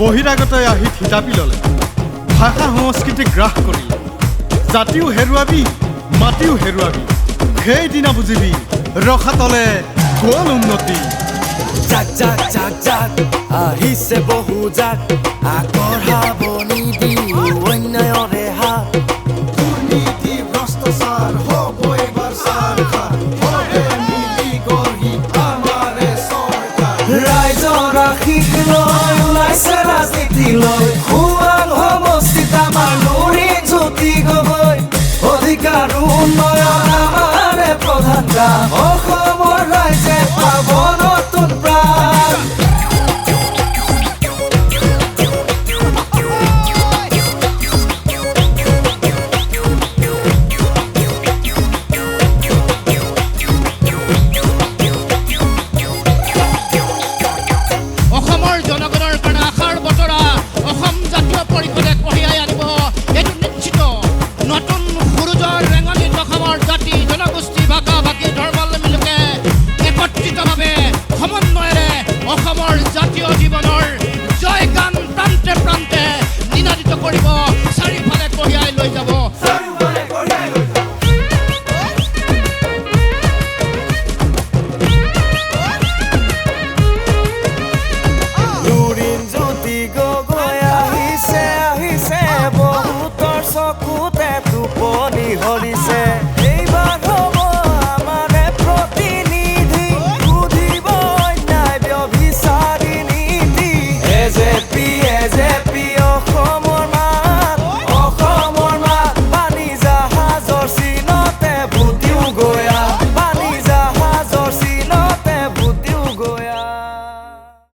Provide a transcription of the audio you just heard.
বহিৰাগতই আহি থিতাপি ল'লে, ভাষা সংস্কৃতি গ্ৰাস কৰিলে। জাতিও হেৰুৱাবি, মাটিও হেৰুৱাবি, সেইদিনা বুজিবি ৰখাতলে গ'ল উন্নতি। জাক জাক জাক জাক আহিছে বহু জাক, আগবঢ়াব নিদি অন্যায়ৰে হাত। দুৰ্নীতি ভ্ৰষ্টাচাৰ হ'ব এইবাৰ চাৰখাৰ, হবে মিলি গঢ়ি আমাৰে চৰকাৰ। ৰাইজৰ আশীষ লৈ ওলাইছে ৰাজনীতি লৈ, খোৱাং সমষ্টিত আমাৰ নুৰিন জ্যোতি গগৈ। অধিকাৰ উন্নয়ন আমাৰে প্ৰধান কাম, অসমৰ ৰাইজে পাব নতুন প্ৰাণ। অসমৰ জনগণৰ কাৰণে আশাৰ বতৰা অসম জাতীয় পৰিষদে কঢ়িয়াই আনিব, এইটো নিশ্চিত। নতুন সূৰুজৰ ৰেঙনিত অসমৰ জাতি জনগোষ্ঠী ভাষা ভাষী ধৰ্মাৱলম্বী লোকে একত্ৰিতভাৱে সমন্বয়েৰে অসমৰ জাতীয় জীৱনৰ জয়গান প্ৰান্তে প্ৰান্তে নিনাদিত কৰিব, চাৰিওফালে কঢ়িয়াই লৈ যাব।